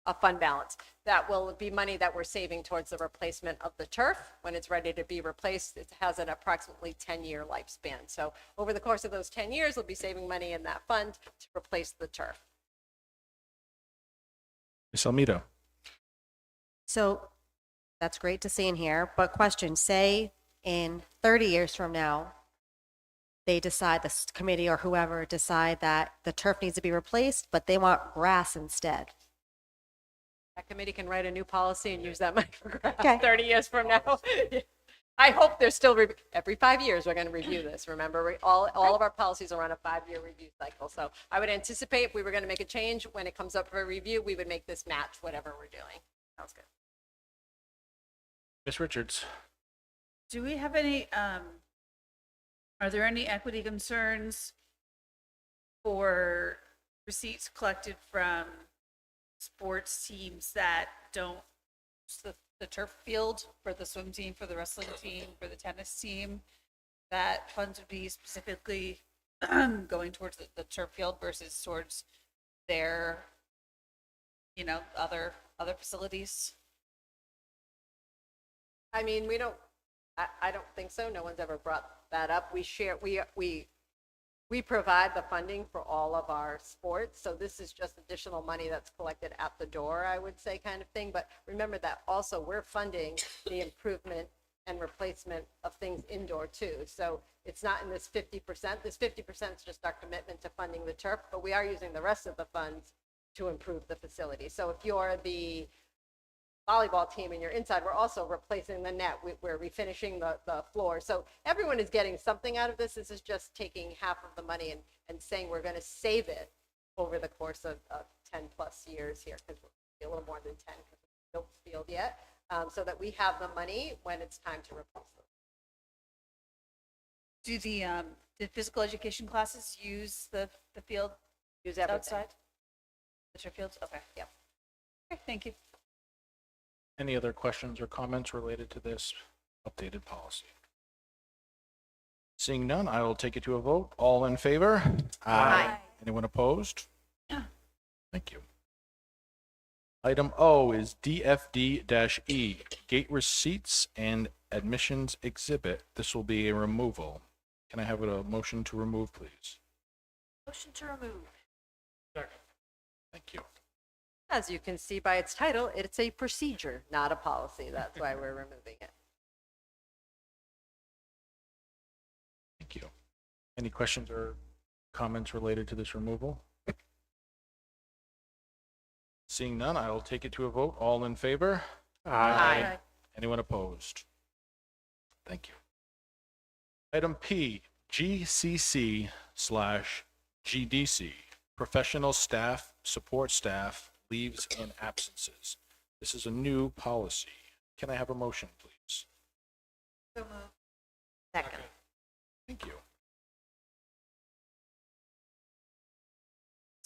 A fund balance. That will be money that we're saving towards the replacement of the turf. When it's ready to be replaced, it has an approximately 10-year lifespan. So over the course of those 10 years, we'll be saving money in that fund to replace the turf. Ms. Almeida. So that's great to see in here, but question, say in 30 years from now, they decide, this committee or whoever decide that the turf needs to be replaced, but they want grass instead. That committee can write a new policy and use that money for grass Okay. 30 years from now. I hope there's still, every 5 years, we're going to review this. Remember, all of our policies are on a 5-year review cycle. So I would anticipate if we were going to make a change, when it comes up for a review, we would make this match whatever we're doing. Sounds good. Ms. Richards. Do we have any, are there any equity concerns for receipts collected from sports teams that don't use the turf field, for the swim team, for the wrestling team, for the tennis team, that funds would be specifically going towards the turf field versus towards their, other facilities? I mean, I don't think so. No one's ever brought that up. We provide the funding for all of our sports. So this is just additional money that's collected at the door, I would say, kind of thing. But remember that also we're funding the improvement and replacement of things indoor too. So it's not in this 50%. This 50% is just our commitment to funding the turf, but we are using the rest of the funds to improve the facility. So if you're the volleyball team and you're inside, we're also replacing the net. We're refinishing the floor. So everyone is getting something out of this. This is just taking half of the money and saying we're going to save it over the course of 10 plus years here, because we'll be a little more than 10 because we don't built the field yet, so that we have the money when it's time to replace them. Do the physical education classes use the field Use everything. outside? The turf fields? Okay. Yep. Okay, thank you. Any other questions or comments related to this updated policy? Seeing none, I will take it to a vote. All in favor? Aye. Anyone opposed? Thank you. Item O is DFD-E, gate receipts and admissions exhibit. This will be a removal. Can I have a motion to remove, please? Motion to remove. Thank you. As you can see by its title, it's a procedure, not a policy. That's why we're removing it. Thank you. Any questions or comments related to this removal? Seeing none, I will take it to a vote. All in favor? Aye. Anyone opposed? Thank you. Item P, GCC/GDC, professional staff, support staff, leaves and absences. This is a new policy. Can I have a motion, please? So moved. Second. Thank you.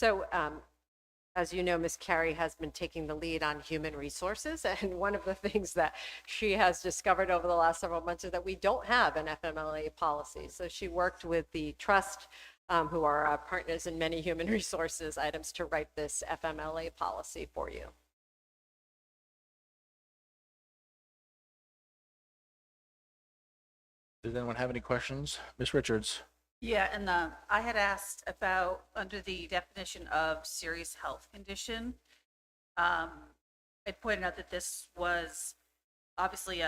So, as you know, Ms. Carey has been taking the lead on human resources. And one of the things that she has discovered over the last several months is that we don't have an FMLA policy. So she worked with the trust, who are our partners in many human resources items, to write this FMLA policy for you. Does anyone have any questions? Ms. Richards? Yeah, and I had asked about, under the definition of serious health condition, I pointed out that this was obviously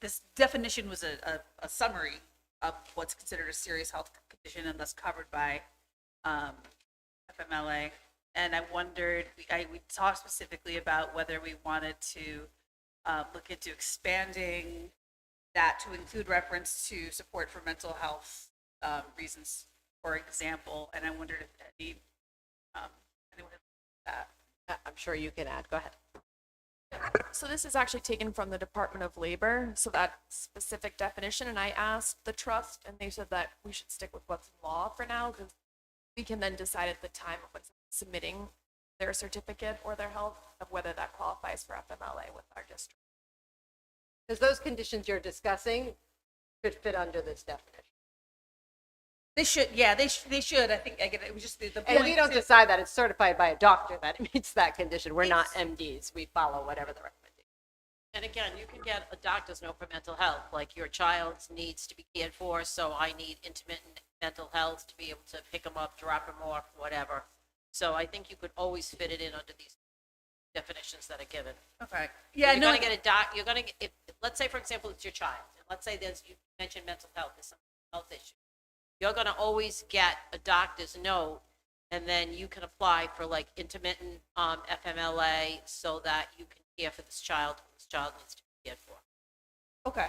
this definition was a summary of what's considered a serious health condition and thus covered by FMLA. And I wondered, we talked specifically about whether we wanted to look into expanding that to include reference to support for mental health reasons, for example. And I wondered if anyone had that. I'm sure you can add. Go ahead. So this is actually taken from the Department of Labor, so that specific definition, and I asked the trust, and they said that we should stick with what's in law for now, because we can then decide at the time of what's submitting their certificate or their health of whether that qualifies for FMLA with our district. Because those conditions you're discussing could fit under this definition. They should, yeah, they should. I think I get it. It was just the point. And we don't decide that. It's certified by a doctor that it meets that condition. We're not MDs. We follow whatever the recommendation. And again, you can get a doctor's note for mental health, like your child needs to be cared for, so I need intermittent mental health to be able to pick them up, drop them off, whatever. So I think you could always fit it in under these definitions that are given. Okay. Yeah, You're no. gonna get a doc, you're gonna get, if, let's say, for example, it's your child, and let's say you mentioned mental health, there's some health issue. You're gonna always get a doctor's note, and then you can apply for like intermittent FMLA so that you can care for this child needs to be cared for. Okay.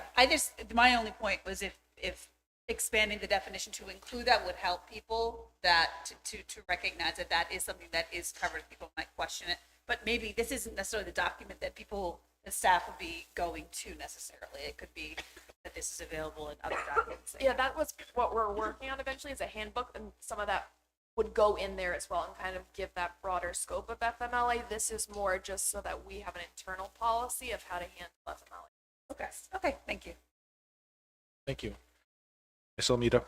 My only point was if expanding the definition to include that would help people to recognize that is something that is covered. People might question it, but maybe this isn't necessarily the document that the staff would be going to necessarily. It could be that this is available in other documents. Yeah, that was what we're working on eventually, is a handbook, and some of that would go in there as well and kind of give that broader scope of FMLA. This is more just so that we have an internal policy of how to handle FMLA. Okay, thank you. Thank you. Ms. Almeida?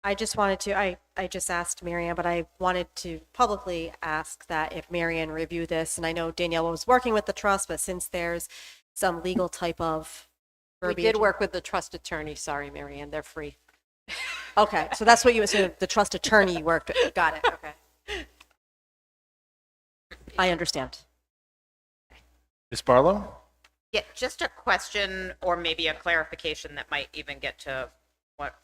I just wanted to, I just asked Marianne, but I wanted to publicly ask that if Marianne review this, and I know Danielle was working with the trust, but since there's some legal type of We verbiage. did work with the trust attorney. Sorry, Marianne, they're free. Okay, so that's what you assumed, the trust attorney worked with. Got it, okay. I understand. Ms. Barlow? Yeah, just a question or maybe a clarification that might even get to what,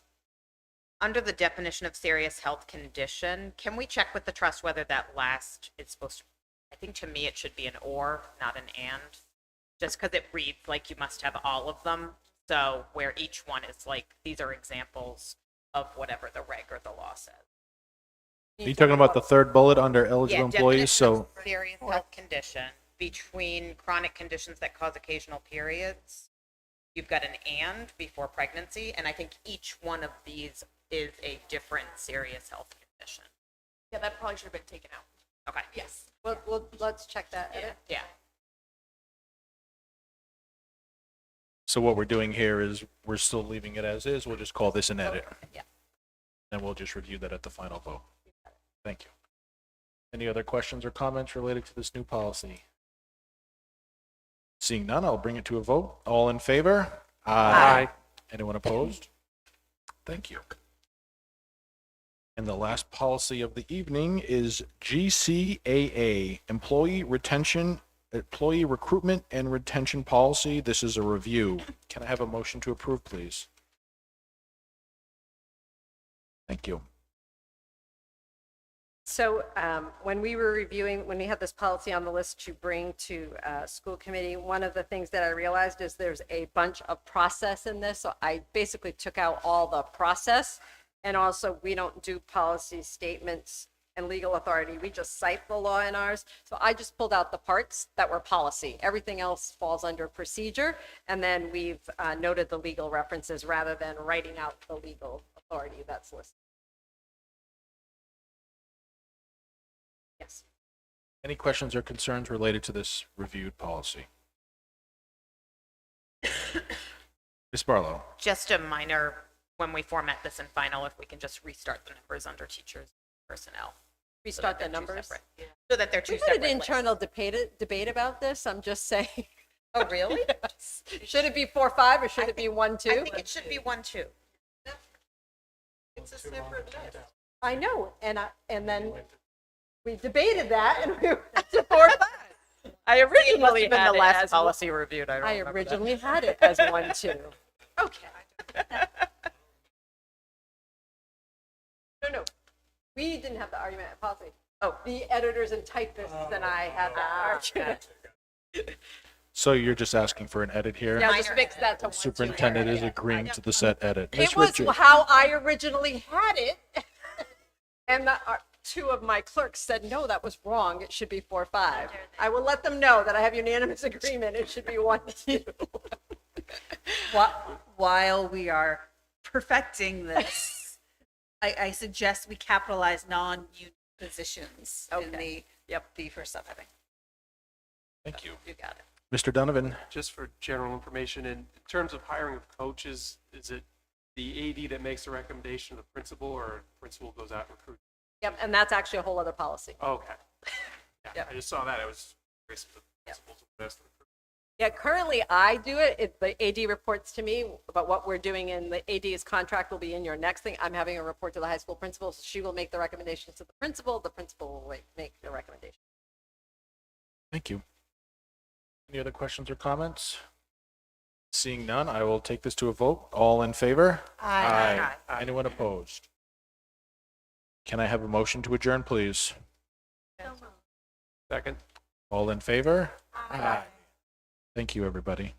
under the definition of serious health condition, can we check with the trust whether that last is supposed to, I think to me it should be an or, not an and, just because it reads like you must have all of them. So where each one is like, these are examples of whatever the reg or the law says. Are you talking about the third bullet under eligible Yeah, employees? definition So of serious health condition between chronic conditions that cause occasional periods. You've got an and before pregnancy, and I think each one of these is a different serious health condition. Yeah, that probably should have been taken out. Okay. Yes. Let's check that. Yeah. So what we're doing here is we're still leaving it as is. We'll just call this an edit. Yeah. And we'll just review that at the final vote. Thank you. Any other questions or comments related to this new policy? Seeing none, I'll bring it to a vote. All in favor? Aye. Anyone opposed? Thank you. And the last policy of the evening is GCAA, Employee Recruitment and Retention Policy. This is a review. Can I have a motion to approve, please? Thank you. So when we were reviewing, when we had this policy on the list to bring to school committee, one of the things that I realized is there's a bunch of process in this. So I basically took out all the process. And also, we don't do policy statements and legal authority. We just cite the law in ours. So I just pulled out the parts that were policy. Everything else falls under procedure. And then we've noted the legal references rather than writing out the legal authority that's listed. Any questions or concerns related to this reviewed policy? Ms. Barlow? Just a minor, when we format this in final, if we can just restart the numbers under teachers, personnel. Restart the numbers. So that they're two We had an separate lists. internal debate about this. I'm just saying. Oh, really? Yes. Should it be 4-5 or should it be 1-2? I think it should be 1-2. It's a separate list. I know, and then we debated that and we went to 4-5. I It must originally have been had the it last as policy reviewed. I don't I remember that. originally had it as 1-2. Okay. No, we didn't have the argument at policy. Oh, the editors and typists and I had that argument. So you're just asking for an edit here? Yeah, just mix that to 1-2. Superintendent is agreeing to the set edit. Ms. It was Richard? how I originally had it. And two of my clerks said, no, that was wrong. It should be 4-5. I will let them know that I have unanimous agreement. It should be 1-2. While we are perfecting this, I suggest we capitalize non-union positions in the first subheading. Thank you. You got it. Mr. Donovan? Just for general information, in terms of hiring of coaches, is it the AD that makes a recommendation to the principal, or principal goes out and recruits? Yep, and that's actually a whole other policy. Okay. Yeah, Yep. I just saw that. I was curious if the principal took the best of the group. Yeah, currently I do it. The AD reports to me, but what we're doing in the AD's contract will be in your next thing. I'm having a report to the high school principal. So she will make the recommendations to the principal. The principal will make the recommendation. Thank you. Any other questions or comments? Seeing none, I will take this to a vote. All in favor? Aye. Anyone opposed? Can I have a motion to adjourn, please? Second. All in favor? Aye. Thank you, everybody.